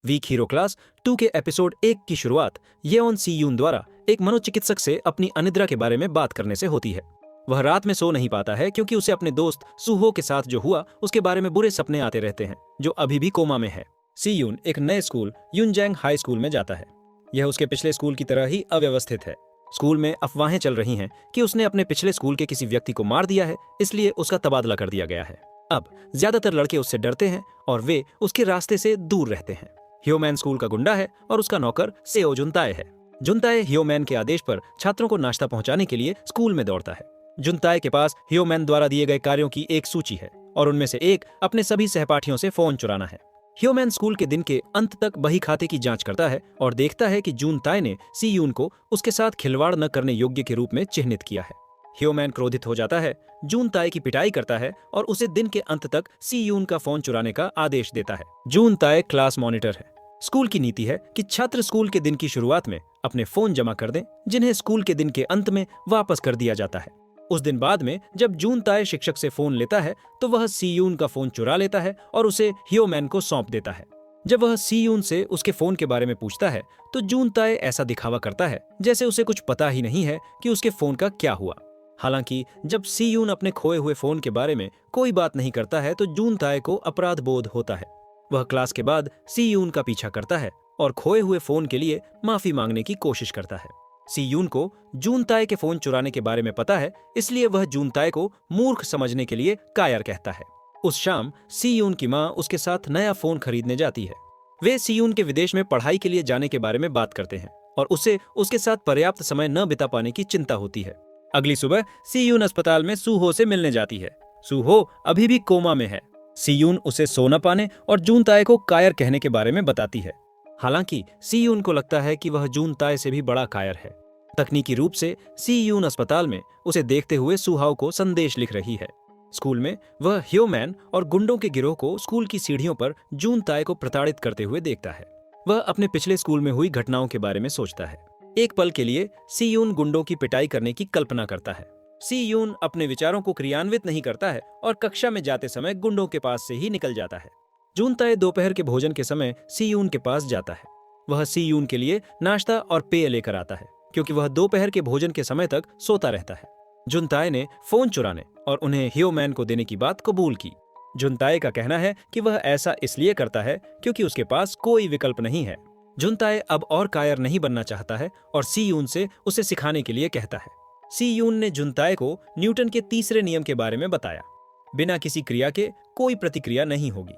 Week hero class 2 के episode 1 की शुरुआत येओन सी यून द्वारा एक मनोचिकित्सक से अपनी अनिद्रा के बारे में बात करने से होती है। वह रात में सो नहीं पाता है क्योंकि उसे अपने दोस्त सुहो के साथ जो हुआ उसके बारे में बुरे सपने आते रहते हैं, जो अभी भी कोमा में है। सी यून एक नए स्कूल यूनजैंग हाई स्कूल में जाता है। यह उसके पिछले स्कूल की तरह ही अव्यवस्थित है। स्कूल में अफवाहें चल रही हैं कि उसने अपने पिछले स्कूल के किसी व्यक्ति को मार दिया है, इसलिए उसका तबादला कर दिया गया है। अब ज्यादातर लड़के उससे डरते हैं और वे उसके रास्ते से दूर रहते हैं। ह्योमैन स्कूल का गुंडा है और उसका नौकर सेओ जुनताए है। जुनताए ह्योमैन के आदेश पर छात्रों को नाश्ता पहुंचाने के लिए स्कूल में दौड़ता है। जुनताए के पास ह्योमैन द्वारा दिए गए कार्यों की एक सूची है और उनमें से एक अपने सभी सहपाठियों से फोन चुराना है। ह्योमैन स्कूल के दिन के अंत तक बही खाते की जांच करता है और देखता है कि जुनताए ने सी यून को उसके साथ खिलवाड़ न करने योग्य के रूप में चिन्हित किया है। ह्योमैन क्रोधित हो जाता है, जुनताए की पिटाई करता है और उसे दिन के अंत तक सी यून का फोन चुराने का आदेश देता है। जुनताए क्लास मॉनिटर है। स्कूल की नीति है कि छात्र स्कूल के दिन की शुरुआत में अपने फोन जमा कर दें, जिन्हें स्कूल के दिन के अंत में वापस कर दिया जाता है। उस दिन बाद में जब जुनताए शिक्षक से फोन लेता है तो वह सी यून का फोन चुरा लेता है और उसे ह्योमैन को सौंप देता है। जब वह सी यून से उसके फोन के बारे में पूछता है तो जुनताए ऐसा दिखावा करता है जैसे उसे कुछ पता ही नहीं है कि उसके फोन का क्या हुआ। हालांकि जब सी यून अपने खोए हुए फोन के बारे में कोई बात नहीं करता है तो जुनताए को अपराध बोध होता है। वह क्लास के बाद सी यून का पीछा करता है और खोए हुए फोन के लिए माफी मांगने की कोशिश करता है। सी यून को जुनताए के फोन चुराने के बारे में पता है, इसलिए वह जुनताए को मूर्ख समझने के लिए कायर कहता है। उस शाम सी यून की माँ उसके साथ नया फोन खरीदने जाती है। वे सी यून के विदेश में पढ़ाई के लिए जाने के बारे में बात करते हैं और उसे उसके साथ पर्याप्त समय न बिता पाने की चिंता होती है। अगली सुबह सी यून अस्पताल में सुहो से मिलने जाती है। सुहो अभी भी कोमा में है। सी यून उसे सो न पाने और जुनताए को कायर कहने के बारे में बताती है। हालांकि सी यून को लगता है कि वह जुनताए से भी बड़ा कायर है। तकनीकी रूप से सी यून अस्पताल में उसे देखते हुए सुहाओ को संदेश लिख रही है। स्कूल में वह ह्योमैन और गुंडों के गिरोह को स्कूल की सीढ़ियों पर जुनताए को प्रताड़ित करते हुए देखता है। वह अपने पिछले स्कूल में हुई घटनाओं के बारे में सोचता है। एक पल के लिए सी यून गुंडों की पिटाई करने की कल्पना करता है। सी यून अपने विचारों को क्रियान्वित नहीं करता है और कक्षा में जाते समय गुंडों के पास से ही निकल जाता है। जुनताए दोपहर के भोजन के समय सी यून के पास जाता है। वह सी यून के लिए नाश्ता और पेय लेकर आता है क्योंकि वह दोपहर के भोजन के समय तक सोता रहता है। जुनताए ने फोन चुराने और उन्हें ह्योमैन को देने की बात कबूल की। जुनताए का कहना है कि वह ऐसा इसलिए करता है क्योंकि उसके पास कोई विकल्प नहीं है। जुनताए अब और कायर नहीं बनना चाहता है और सी यून से उसे सिखाने के लिए कहता है। सी यून ने जुनताए को न्यूटन के तीसरे नियम के बारे में बताया। बिना किसी क्रिया के कोई प्रतिक्रिया नहीं होगी।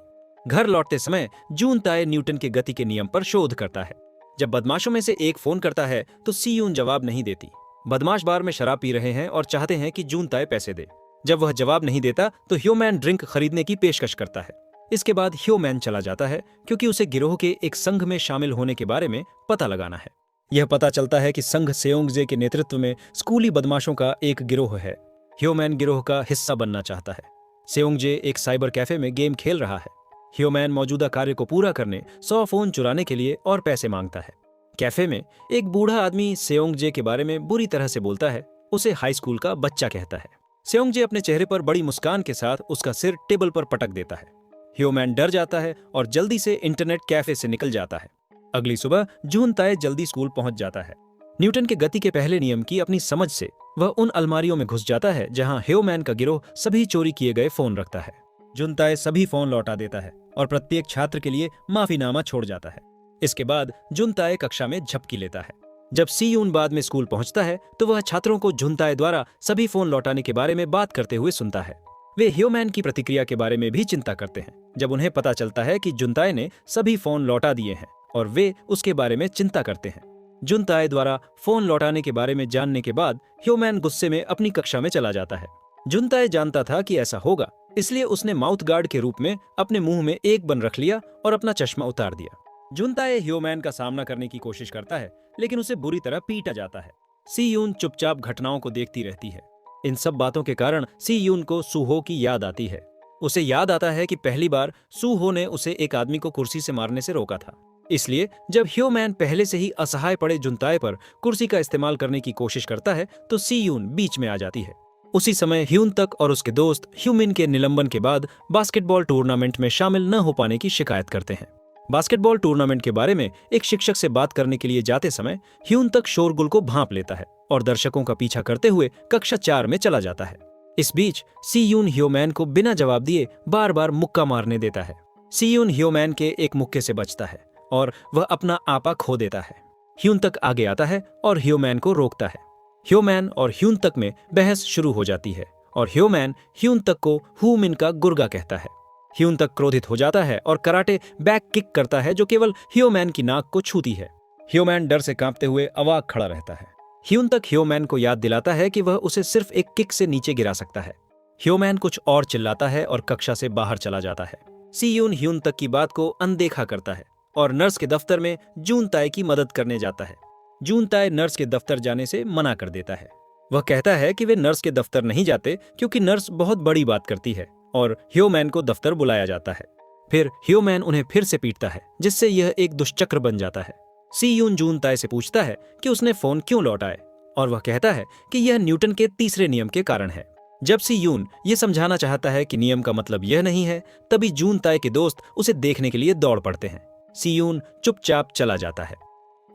घर लौटते समय जुनताए न्यूटन के गति के नियम पर शोध करता है। जब बदमाशों में से एक फोन करता है तो सी यून जवाब नहीं देती। बदमाश बार में शराब पी रहे हैं और चाहते हैं कि जुनताए पैसे दे। जब वह जवाब नहीं देता तो ह्योमैन ड्रिंक खरीदने की पेशकश करता है। इसके बाद ह्योमैन चला जाता है क्योंकि उसे गिरोह के एक संघ में शामिल होने के बारे में पता लगाना है। यह पता चलता है कि संघ सेओंगजे के नेतृत्व में स्कूली बदमाशों का एक गिरोह है। ह्योमैन गिरोह का हिस्सा बनना चाहता है। सेओंगजे एक साइबर कैफे में गेम खेल रहा है। ह्योमैन मौजूदा कार्य को पूरा करने 100 फोन चुराने के लिए और पैसे मांगता है। कैफे में एक बूढ़ा आदमी सेओंगजे के बारे में बुरी तरह से बोलता है। उसे हाई स्कूल का बच्चा कहता है। सेओंगजे अपने चेहरे पर बड़ी मुस्कान के साथ उसका सिर टेबल पर पटक देता है। ह्योमैन डर जाता है और जल्दी से इंटरनेट कैफे से निकल जाता है। अगली सुबह जुनताए जल्दी स्कूल पहुंच जाता है। न्यूटन के गति के पहले नियम की अपनी समझ से वह उन अलमारियों में घुस जाता है जहां ह्योमैन का गिरोह सभी चोरी किए गए फोन रखता है। जुनताए सभी फोन लौटा देता है और प्रत्येक छात्र के लिए माफीनामा छोड़ जाता है। इसके बाद जुनताए कक्षा में झपकी लेता है। जब सी यून बाद में स्कूल पहुंचता है तो वह छात्रों को जुनताए द्वारा सभी फोन लौटाने के बारे में बात करते हुए सुनता है। वे ह्योमैन की प्रतिक्रिया के बारे में भी चिंता करते हैं जब उन्हें पता चलता है कि जुनताए ने सभी फोन लौटा दिए हैं और वे उसके बारे में चिंता करते हैं। जुनताए द्वारा फोन लौटाने के बारे में जानने के बाद ह्योमैन गुस्से में अपनी कक्षा में चला जाता है। जुनताए जानता था कि ऐसा होगा, इसलिए उसने माउथ गार्ड के रूप में अपने मुंह में एक बन रख लिया और अपना चश्मा उतार दिया। जुनताए ह्योमैन का सामना करने की कोशिश करता है लेकिन उसे बुरी तरह पीटा जाता है। सी यून चुपचाप घटनाओं को देखती रहती है। इन सब बातों के कारण सी यून को सुहो की याद आती है। उसे याद आता है कि पहली बार सुहो ने उसे एक आदमी को कुर्सी से मारने से रोका था। इसलिए जब ह्योमैन पहले से ही असहाय पड़े जुनताए पर कुर्सी का इस्तेमाल करने की कोशिश करता है तो सी यून बीच में आ जाती है। उसी समय ह्यून तक और उसके दोस्त ह्यूमिन के निलंबन के बाद बास्केटबॉल टूर्नामेंट में शामिल न हो पाने की शिकायत करते हैं। बास्केटबॉल टूर्नामेंट के बारे में एक शिक्षक से बात करने के लिए जाते समय ह्यून तक शोरगुल को भांप लेता है और दर्शकों का पीछा करते हुए कक्षा 4 में चला जाता है। इस बीच सी यून ह्योमैन को बिना जवाब दिए बार बार मुक्का मारने देता है। सी यून ह्योमैन के एक मुक्के से बचता है और वह अपना आपा खो देता है। ह्यून तक आगे आता है और ह्योमैन को रोकता है। ह्योमैन और ह्यून तक में बहस शुरू हो जाती है और ह्योमैन ह्यून तक को हू मिन का गुर्गा कहता है। ह्यून तक क्रोधित हो जाता है और कराटे बैक किक करता है जो केवल ह्योमैन की नाक को छूती है। ह्योमैन डर से कांपते हुए अवाक खड़ा रहता है। ह्यून तक ह्योमैन को याद दिलाता है कि वह उसे सिर्फ एक किक से नीचे गिरा सकता है। ह्योमैन कुछ और चिल्लाता है और कक्षा से बाहर चला जाता है। सी यून ह्यून तक की बात को अनदेखा करता है और नर्स के दफ्तर में जून ताई की मदद करने जाता है। जून ताई नर्स के दफ्तर जाने से मना कर देता है। वह कहता है कि वे नर्स के दफ्तर नहीं जाते क्योंकि नर्स बहुत बड़ी बात करती है और ह्योमैन को दफ्तर बुलाया जाता है। फिर ह्योमैन उन्हें फिर से पीटता है जिससे यह एक दुष्चक्र बन जाता है। सी यून जून ताई से पूछता है कि उसने फोन क्यों लौटाए और वह कहता है कि यह न्यूटन के तीसरे नियम के कारण है। जब सी यून ये समझाना चाहता है कि नियम का मतलब यह नहीं है, तभी जून ताई के दोस्त उसे देखने के लिए दौड़ पड़ते हैं। सी यून चुपचाप चला जाता है।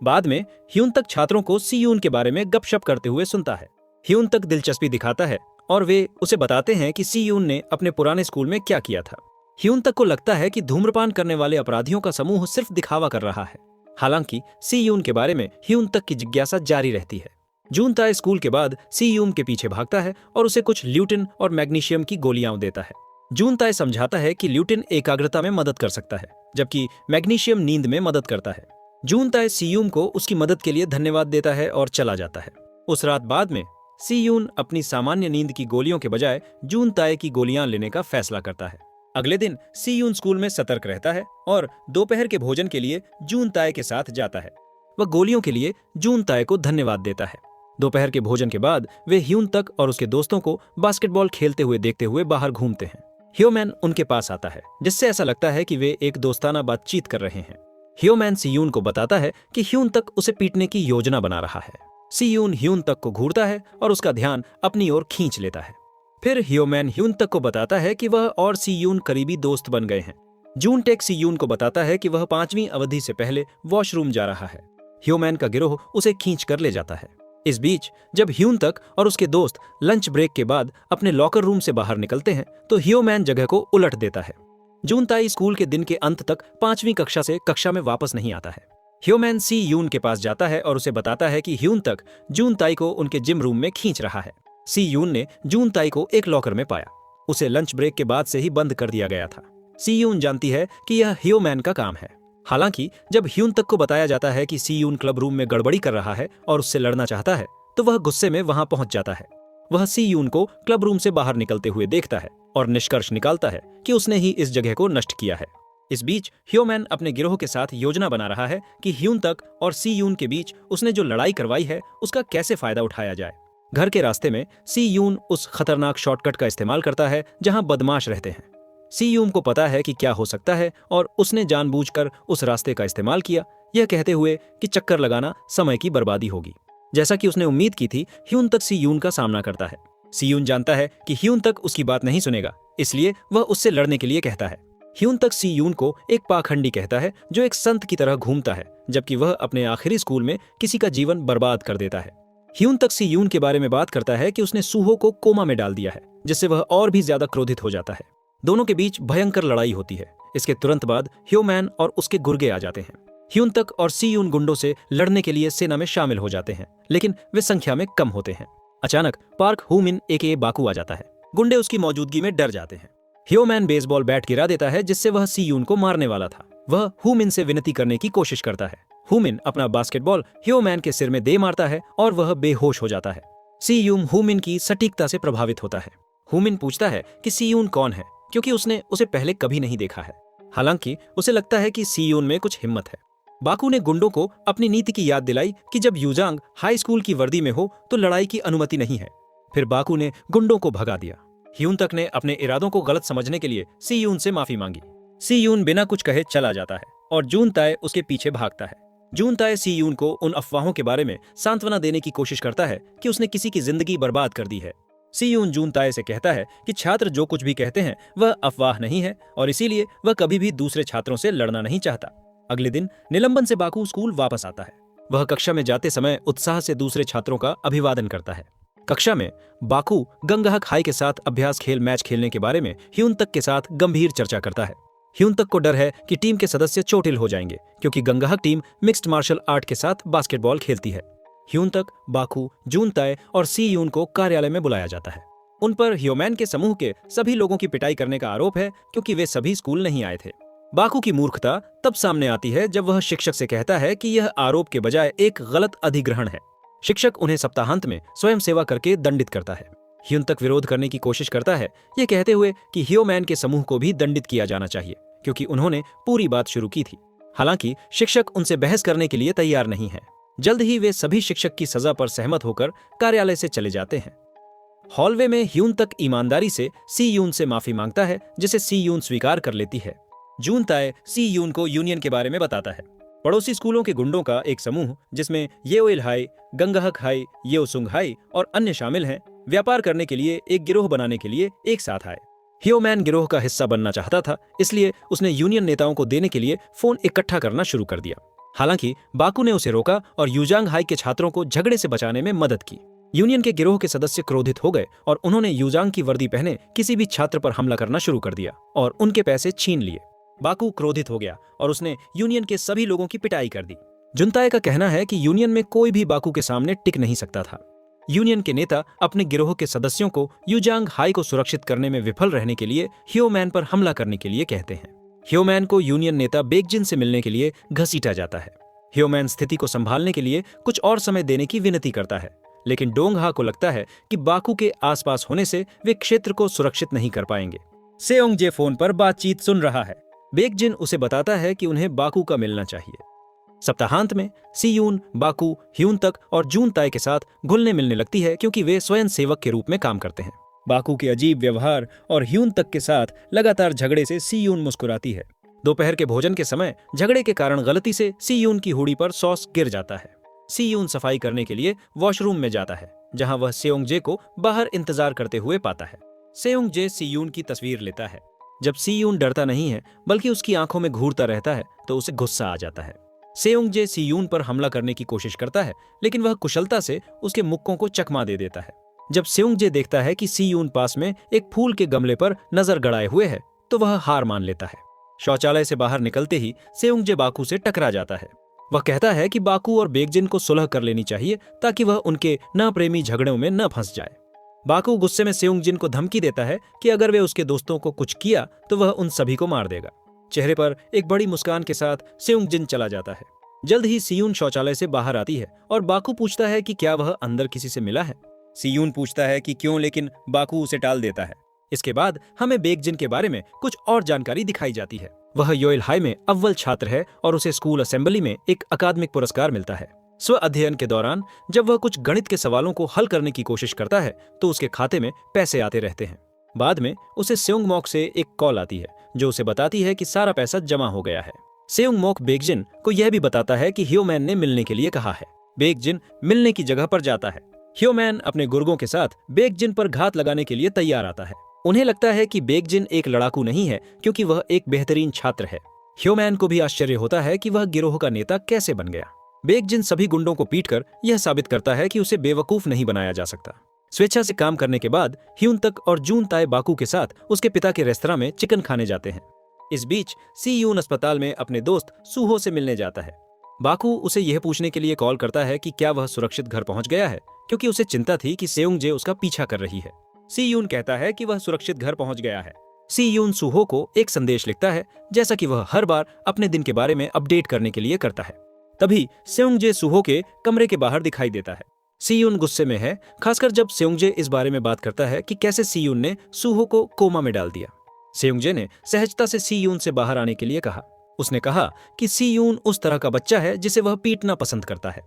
बाद में ह्यून तक छात्रों को सी यून के बारे में गपशप करते हुए सुनता है। ह्यून तक दिलचस्पी दिखाता है और वे उसे बताते हैं कि सी यून ने अपने पुराने स्कूल में क्या किया था। ह्यून तक को लगता है कि धूम्रपान करने वाले अपराधियों का समूह सिर्फ दिखावा कर रहा है। हालांकि सी यून के बारे में ह्यून तक की जिज्ञासा जारी रहती है। जून ताई स्कूल के बाद सी यून के पीछे भागता है और उसे कुछ ल्यूटिन और मैग्नीशियम की गोलियां देता है। जून ताई समझाता है कि ल्यूटिन एकाग्रता में मदद कर सकता है जबकि मैग्नीशियम नींद में मदद करता है। जून ताई सी यून को उसकी मदद के लिए धन्यवाद देता है और चला जाता है। उस रात बाद में सी यून अपनी सामान्य नींद की गोलियों के बजाय जून ताई की गोलियां लेने का फैसला करता है। अगले दिन सी यून स्कूल में सतर्क रहता है और दोपहर के भोजन के लिए जून ताई के साथ जाता है। वह गोलियों के लिए जून ताई को धन्यवाद देता है। दोपहर के भोजन के बाद वे ह्यून तक और उसके दोस्तों को बास्केटबॉल खेलते हुए देखते हुए बाहर घूमते हैं। ह्योमैन उनके पास आता है जिससे ऐसा लगता है कि वे एक दोस्ताना बातचीत कर रहे हैं। ह्योमैन सी यून को बताता है कि ह्यून तक उसे पीटने की योजना बना रहा है। सी यून ह्यून तक को घूरता है और उसका ध्यान अपनी ओर खींच लेता है। फिर ह्योमैन ह्यून तक को बताता है कि वह और सी यून करीबी दोस्त बन गए हैं। जून टेक सी यून को बताता है कि वह 5वीं अवधि से पहले वॉशरूम जा रहा है। ह्योमैन का गिरोह उसे खींच कर ले जाता है। इस बीच जब ह्यून तक और उसके दोस्त लंच ब्रेक के बाद अपने लॉकर रूम से बाहर निकलते हैं तो ह्योमैन जगह को उलट देता है। जून ताई स्कूल के दिन के अंत तक 5वीं कक्षा से कक्षा में वापस नहीं आता है। ह्योमैन सी यून के पास जाता है और उसे बताता है कि ह्यून तक जून ताई को उनके जिम रूम में खींच रहा है। सी यून ने जून ताई को एक लॉकर में पाया। उसे लंच ब्रेक के बाद से ही बंद कर दिया गया था। सी यून जानती है कि यह ह्योमैन का काम है। हालांकि जब ह्यून तक को बताया जाता है कि सी यून क्लब रूम में गड़बड़ी कर रहा है और उससे लड़ना चाहता है तो वह गुस्से में वहां पहुंच जाता है। वह सी यून को क्लब रूम से बाहर निकलते हुए देखता है और निष्कर्ष निकालता है कि उसने ही इस जगह को नष्ट किया है। इस बीच ह्योमैन अपने गिरोह के साथ योजना बना रहा है कि ह्यून तक और सी यून के बीच उसने जो लड़ाई करवाई है उसका कैसे फायदा उठाया जाए। घर के रास्ते में सी यून उस खतरनाक शॉर्टकट का इस्तेमाल करता है जहां बदमाश रहते हैं। सी यून को पता है कि क्या हो सकता है और उसने जानबूझकर उस रास्ते का इस्तेमाल किया, यह कहते हुए कि चक्कर लगाना समय की बर्बादी होगी। जैसा कि उसने उम्मीद की थी, ह्यून तक सी यून का सामना करता है। सी यून जानता है कि ह्यून तक उसकी बात नहीं सुनेगा, इसलिए वह उससे लड़ने के लिए कहता है। ह्यून तक सी यून को एक पाखंडी कहता है जो एक संत की तरह घूमता है, जबकि वह अपने आखिरी स्कूल में किसी का जीवन बर्बाद कर देता है। ह्यून तक सी यून के बारे में बात करता है कि उसने सूहो को कोमा में डाल दिया है, जिससे वह और भी ज्यादा क्रोधित हो जाता है। दोनों के बीच भयंकर लड़ाई होती है। इसके तुरंत बाद ह्योमैन और उसके गुर्गे आ जाते हैं। ह्यून तक और सी यून गुंडों से लड़ने के लिए सेना में शामिल हो जाते हैं, लेकिन वे संख्या में कम होते हैं। अचानक पार्क हू मिन एके बाकू आ जाता है। गुंडे उसकी मौजूदगी में डर जाते हैं। ह्योमैन बेसबॉल बैट गिरा देता है जिससे वह सी यून को मारने वाला था। वह हू मिन से विनती करने की कोशिश करता है। हू मिन अपना बास्केटबॉल ह्योमैन के सिर में दे मारता है और वह बेहोश हो जाता है। सी यून हू मिन की सटीकता से प्रभावित होता है। हू मिन पूछता है कि सी यून कौन है, क्योंकि उसने उसे पहले कभी नहीं देखा है। हालांकि उसे लगता है कि सी यून में कुछ हिम्मत है। बाकू ने गुंडों को अपनी नीति की याद दिलाई कि जब यूजांग हाई स्कूल की वर्दी में हो तो लड़ाई की अनुमति नहीं है। फिर बाकू ने गुंडों को भगा दिया। ह्यून तक ने अपने इरादों को गलत समझने के लिए सी यून से माफी मांगी। सी यून बिना कुछ कहे चला जाता है और जून ताए उसके पीछे भागता है। जून ताए सी यून को उन अफवाहों के बारे में सांत्वना देने की कोशिश करता है कि उसने किसी की जिंदगी बर्बाद कर दी है। सीयून जून ताए से कहता है कि छात्र जो कुछ भी कहते हैं वह अफवाह नहीं है और इसीलिए वह कभी भी दूसरे छात्रों से लड़ना नहीं चाहता। अगले दिन निलंबन से बाकू स्कूल वापस आता है। वह कक्षा में जाते समय उत्साह से दूसरे छात्रों का अभिवादन करता है। कक्षा में बाकू गंगहक हाई के साथ अभ्यास खेल मैच खेलने के बारे में ह्यूनतक के साथ गंभीर चर्चा करता है। ह्यूनतक को डर है कि टीम के सदस्य चोटिल हो जाएंगे क्योंकि गंगहक टीम मिक्स्ड मार्शल आर्ट के साथ बास्केटबॉल खेलती है। ह्यूनतक, बाकू, जून ताए और सीयून को कार्यालय में बुलाया जाता है। उन पर ह्योमैन के समूह के सभी लोगों की पिटाई करने का आरोप है क्योंकि वे सभी स्कूल नहीं आए थे। बाकू की मूर्खता तब सामने आती है जब वह शिक्षक से कहता है कि यह आरोप के बजाय एक गलत अधिग्रहण है। शिक्षक उन्हें सप्ताहांत में स्वयं सेवा करके दंडित करता है। ह्यूनतक विरोध करने की कोशिश करता है, ये कहते हुए कि ह्योमैन के समूह को भी दंडित किया जाना चाहिए क्योंकि उन्होंने पूरी बात शुरू की थी। हालांकि शिक्षक उनसे बहस करने के लिए तैयार नहीं है। जल्द ही वे सभी शिक्षक की सजा पर सहमत होकर कार्यालय से चले जाते हैं। हॉलवे में ह्यूनतक ईमानदारी से सीयून से माफी मांगता है, जिसे सीयून स्वीकार कर लेती है। जून ताए सीयून को यूनियन के बारे में बताता है। पड़ोसी स्कूलों के गुंडों का एक समूह जिसमें येओइल हाई, गंगहक हाई, येओसुंग हाई और अन्य शामिल हैं, व्यापार करने के लिए एक गिरोह बनाने के लिए एक साथ आए। ह्योमैन गिरोह का हिस्सा बनना चाहता था, इसलिए उसने यूनियन नेताओं को देने के लिए फोन इकट्ठा करना शुरू कर दिया। हालांकि बाकू ने उसे रोका और यूजांग हाई के छात्रों को झगड़े से बचाने में मदद की। यूनियन के गिरोह के सदस्य क्रोधित हो गए और उन्होंने यूजांग की वर्दी पहने किसी भी छात्र पर हमला करना शुरू कर दिया और उनके पैसे छीन लिए। बाकू क्रोधित हो गया और उसने यूनियन के सभी लोगों की पिटाई कर दी। जुनताए का कहना है कि यूनियन में कोई भी बाकू के सामने टिक नहीं सकता था। यूनियन के नेता अपने गिरोह के सदस्यों को यूजांग हाई को सुरक्षित करने में विफल रहने के लिए ह्योमैन पर हमला करने के लिए कहते हैं। ह्योमैन को यूनियन नेता बेकजिन से मिलने के लिए घसीटा जाता है। ह्योमैन स्थिति को संभालने के लिए कुछ और समय देने की विनती करता है, लेकिन डोंगहा को लगता है कि बाकू के आसपास होने से वे क्षेत्र को सुरक्षित नहीं कर पाएंगे। सेओंगजे फोन पर बातचीत सुन रहा है। बेकजिन उसे बताता है कि उन्हें बाकू का मिलना चाहिए। सप्ताहांत में सीयून, बाकू, ह्यूनतक और जून ताए के साथ घुलने मिलने लगती है क्योंकि वे स्वयं सेवक के रूप में काम करते हैं। बाकू के अजीब व्यवहार और ह्यूनतक के साथ लगातार झगड़े से सीयून मुस्कुराती है। दोपहर के भोजन के समय झगड़े के कारण गलती से सीयून की हुडी पर सॉस गिर जाता है। सीयून सफाई करने के लिए वॉशरूम में जाता है, जहां वह सेओंगजे को बाहर इंतजार करते हुए पाता है। सेओंगजे सीयून की तस्वीर लेता है। जब सीयून डरता नहीं है बल्कि उसकी आंखों में घूरता रहता है तो उसे गुस्सा आ जाता है। सेओंगजे सीयून पर हमला करने की कोशिश करता है, लेकिन वह कुशलता से उसके मुक्कों को चकमा दे देता है। जब सेओंगजे देखता है कि सीयून पास में एक फूल के गमले पर नजर गड़ाए हुए है तो वह हार मान लेता है। शौचालय से बाहर निकलते ही सेओंगजे बाकू से टकरा जाता है। वह कहता है कि बाकू और बेकजिन को सुलह कर लेनी चाहिए ताकि वह उनके नाप्रेमी झगड़ों में न फंस जाए। बाकू गुस्से में सेओंगजिन को धमकी देता है कि अगर वे उसके दोस्तों को कुछ किया तो वह उन सभी को मार देगा। चेहरे पर एक बड़ी मुस्कान के साथ सेओंगजिन चला जाता है। जल्द ही सीयून शौचालय से बाहर आती है और बाकू पूछता है कि क्या वह अंदर किसी से मिला है। सीयून पूछता है कि क्यों, लेकिन बाकू उसे टाल देता है। इसके बाद हमें बेकजिन के बारे में कुछ और जानकारी दिखाई जाती है। वह योइल हाई में अव्वल छात्र है और उसे स्कूल असेंबली में एक अकादमिक पुरस्कार मिलता है। स्व अध्ययन के दौरान जब वह कुछ गणित के सवालों को हल करने की कोशिश करता है तो उसके खाते में पैसे आते रहते हैं। बाद में उसे सेओंगमोक से एक कॉल आती है जो उसे बताती है कि सारा पैसा जमा हो गया है। सेओंगमोक बेकजिन को यह भी बताता है कि ह्योमैन ने मिलने के लिए कहा है। बेकजिन मिलने की जगह पर जाता है। ह्योमैन अपने गुर्गों के साथ बेकजिन पर घात लगाने के लिए तैयार आता है। उन्हें लगता है कि बेकजिन एक लड़ाकू नहीं है क्योंकि वह एक बेहतरीन छात्र है। ह्योमैन को भी आश्चर्य होता है कि वह गिरोह का नेता कैसे बन गया। बेकजिन सभी गुंडों को पीटकर यह साबित करता है कि उसे बेवकूफ नहीं बनाया जा सकता। स्वेच्छा से काम करने के बाद ह्यूनतक और जून ताए बाकू के साथ उसके पिता के रेस्तरां में चिकन खाने जाते हैं। इस बीच सीयून अस्पताल में अपने दोस्त सूहो से मिलने जाता है। बाकू उसे यह पूछने के लिए कॉल करता है कि क्या वह सुरक्षित घर पहुंच गया है, क्योंकि उसे चिंता थी कि सेओंगजे उसका पीछा कर रही है। सीयून कहता है कि वह सुरक्षित घर पहुंच गया है। सीयून सूहो को एक संदेश लिखता है, जैसा कि वह हर बार अपने दिन के बारे में अपडेट करने के लिए करता है। तभी सेओंगजे सूहो के कमरे के बाहर दिखाई देता है। सीयून गुस्से में है, खासकर जब सेओंगजे इस बारे में बात करता है कि कैसे सीयून ने सूहो को कोमा में डाल दिया। सेओंगजे ने सहजता से सीयून से बाहर आने के लिए कहा। उसने कहा कि सीयून उस तरह का बच्चा है जिसे वह पीटना पसंद करता है।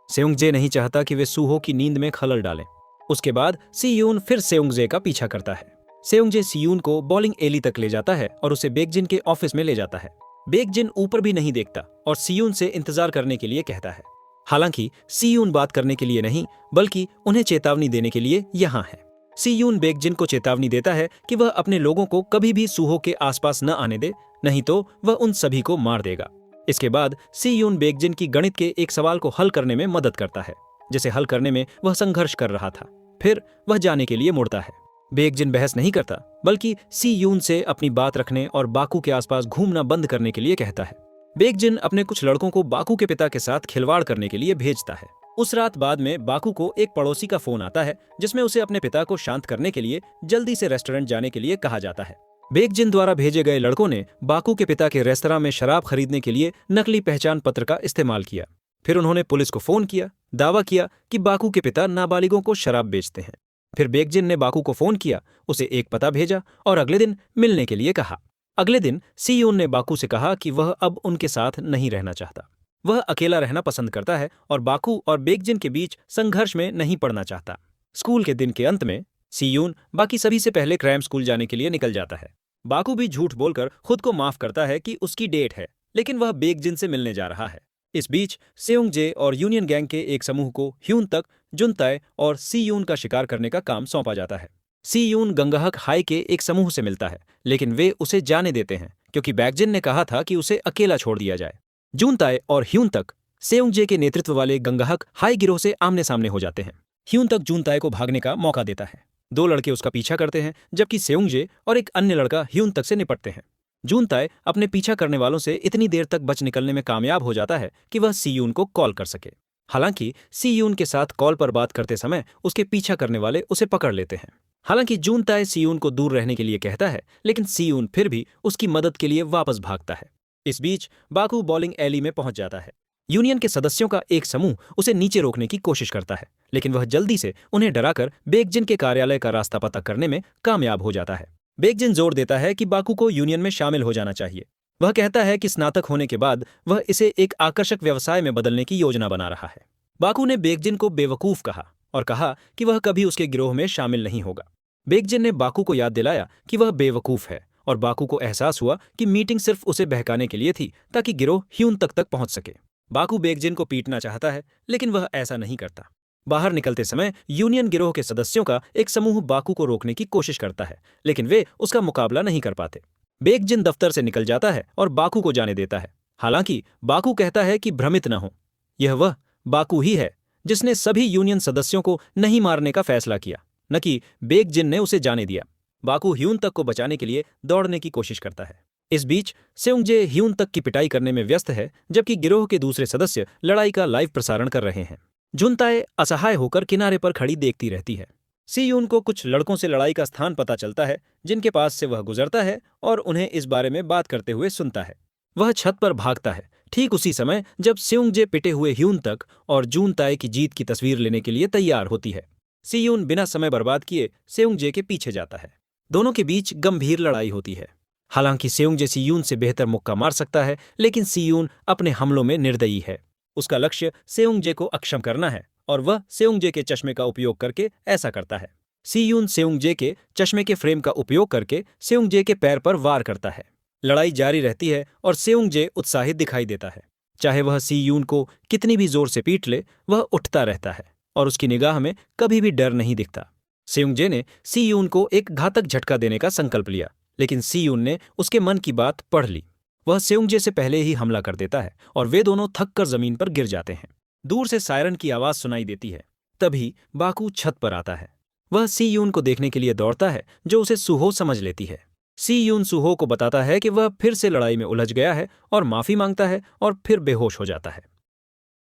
सेओंगजे नहीं चाहता कि वे सूहो की नींद में खलल डालें। उसके बाद सीयून फिर सेओंगजे का पीछा करता है। सेओंगजे सीयून को बॉलिंग एली तक ले जाता है और उसे बेकजिन के ऑफिस में ले जाता है। बेकजिन ऊपर भी नहीं देखता और सीयून से इंतजार करने के लिए कहता है। हालांकि सीयून बात करने के लिए नहीं बल्कि उन्हें चेतावनी देने के लिए यहाँ है। सी यून बेकजिन को चेतावनी देता है कि वह अपने लोगों को कभी भी सूहो के आसपास न आने दे, नहीं तो वह उन सभी को मार देगा। इसके बाद सी यून बेकजिन की गणित के एक सवाल को हल करने में मदद करता है, जिसे हल करने में वह संघर्ष कर रहा था। फिर वह जाने के लिए मुड़ता है। बेकजिन बहस नहीं करता, बल्कि सी यून से अपनी बात रखने और बाकू के आसपास घूमना बंद करने के लिए कहता है। बेकजिन अपने कुछ लड़कों को बाकू के पिता के साथ खिलवाड़ करने के लिए भेजता है। उस रात बाद में बाकू को एक पड़ोसी का फोन आता है, जिसमें उसे अपने पिता को शांत करने के लिए जल्दी से रेस्टोरेंट जाने के लिए कहा जाता है। बेकजिन द्वारा भेजे गए लड़कों ने बाकू के पिता के रेस्तरां में शराब खरीदने के लिए नकली पहचान पत्र का इस्तेमाल किया। फिर उन्होंने पुलिस को फोन किया, दावा किया कि बाकू के पिता नाबालिगों को शराब बेचते हैं। फिर बेकजिन ने बाकू को फोन किया, उसे एक पता भेजा और अगले दिन मिलने के लिए कहा। अगले दिन सी यून ने बाकू से कहा कि वह अब उनके साथ नहीं रहना चाहता। वह अकेला रहना पसंद करता है और बाकू और बेकजिन के बीच संघर्ष में नहीं पड़ना चाहता। स्कूल के दिन के अंत में सी यून बाकी सभी से पहले क्रैम स्कूल जाने के लिए निकल जाता है। बाकू भी झूठ बोलकर खुद को माफ करता है कि उसकी डेट है, लेकिन वह बेकजिन से मिलने जा रहा है। इस बीच सेयोंगजे और यूनियन गैंग के एक समूह को ह्यून तक, जुनताए और सी यून का शिकार करने का काम सौंपा जाता है। सी यून गंगाहक हाई के एक समूह से मिलता है, लेकिन वे उसे जाने देते हैं क्योंकि बेकजिन ने कहा था कि उसे अकेला छोड़ दिया जाए। जुनताए और ह्यून तक सेयोंगजे के नेतृत्व वाले गंगाहक हाई गिरोह से आमने सामने हो जाते हैं। ह्यून तक जुनताए को भागने का मौका देता है। 2 लड़के उसका पीछा करते हैं, जबकि सेयोंगजे और एक अन्य लड़का ह्यून तक से निपटते हैं। जुनताए अपने पीछा करने वालों से इतनी देर तक बच निकलने में कामयाब हो जाता है कि वह सी यून को कॉल कर सके। हालांकि सी यून के साथ कॉल पर बात करते समय उसके पीछा करने वाले उसे पकड़ लेते हैं। हालांकि जुनताए सी यून को दूर रहने के लिए कहता है, लेकिन सी यून फिर भी उसकी मदद के लिए वापस भागता है। इस बीच बाकू बॉलिंग एली में पहुंच जाता है। यूनियन के सदस्यों का एक समूह उसे नीचे रोकने की कोशिश करता है, लेकिन वह जल्दी से उन्हें डराकर बेकजिन के कार्यालय का रास्ता पता करने में कामयाब हो जाता है। बेकजिन जोर देता है कि बाकू को यूनियन में शामिल हो जाना चाहिए। वह कहता है कि स्नातक होने के बाद वह इसे एक आकर्षक व्यवसाय में बदलने की योजना बना रहा है। बाकू ने बेकजिन को बेवकूफ कहा और कहा कि वह कभी उसके गिरोह में शामिल नहीं होगा। बेकजिन ने बाकू को याद दिलाया कि वह बेवकूफ है और बाकू को एहसास हुआ कि मीटिंग सिर्फ उसे बहकाने के लिए थी ताकि गिरोह ह्यून तक पहुंच सके। बाकू बेकजिन को पीटना चाहता है, लेकिन वह ऐसा नहीं करता। बाहर निकलते समय यूनियन गिरोह के सदस्यों का एक समूह बाकू को रोकने की कोशिश करता है, लेकिन वे उसका मुकाबला नहीं कर पाते। बेकजिन दफ्तर से निकल जाता है और बाकू को जाने देता है। हालांकि बाकू कहता है कि भ्रमित न हो, यह वह बाकू ही है जिसने सभी यूनियन सदस्यों को नहीं मारने का फैसला किया, न कि बेकजिन ने उसे जाने दिया। बाकू ह्यून तक को बचाने के लिए दौड़ने की कोशिश करता है। इस बीच सेयोंगजे ह्यून तक की पिटाई करने में व्यस्त है, जबकि गिरोह के दूसरे सदस्य लड़ाई का लाइव प्रसारण कर रहे हैं। जुनताए असहाय होकर किनारे पर खड़ी देखती रहती है। सी यून को कुछ लड़कों से लड़ाई का स्थान पता चलता है, जिनके पास से वह गुजरता है और उन्हें इस बारे में बात करते हुए सुनता है। वह छत पर भागता है, ठीक उसी समय जब सेयोंगजे पिटे हुए ह्यून तक और जुनताए की जीत की तस्वीर लेने के लिए तैयार होती है। सी यून बिना समय बर्बाद किए सेयोंगजे के पीछे जाता है। दोनों के बीच गंभीर लड़ाई होती है। हालांकि सेयोंगजे सी यून से बेहतर मुक्का मार सकता है, लेकिन सी यून अपने हमलों में निर्दयी है। उसका लक्ष्य सेयोंगजे को अक्षम करना है और वह सेयोंगजे के चश्मे का उपयोग करके ऐसा करता है। सी यून सेयोंगजे के चश्मे के फ्रेम का उपयोग करके सेयोंगजे के पैर पर वार करता है। लड़ाई जारी रहती है और सेयोंगजे उत्साहित दिखाई देता है। चाहे वह सी यून को कितनी भी जोर से पीट ले, वह उठता रहता है और उसकी निगाह में कभी भी डर नहीं दिखता। सेयोंगजे ने सी यून को एक घातक झटका देने का संकल्प लिया, लेकिन सी यून ने उसके मन की बात पढ़ ली। वह सेयोंगजे से पहले ही हमला कर देता है और वे दोनों थककर जमीन पर गिर जाते हैं। दूर से सायरन की आवाज सुनाई देती है। तभी बाकू छत पर आता है। वह सी यून को देखने के लिए दौड़ता है, जो उसे सूहो समझ लेती है। सी यून सूहो को बताता है कि वह फिर से लड़ाई में उलझ गया है और माफी मांगता है और फिर बेहोश हो जाता है।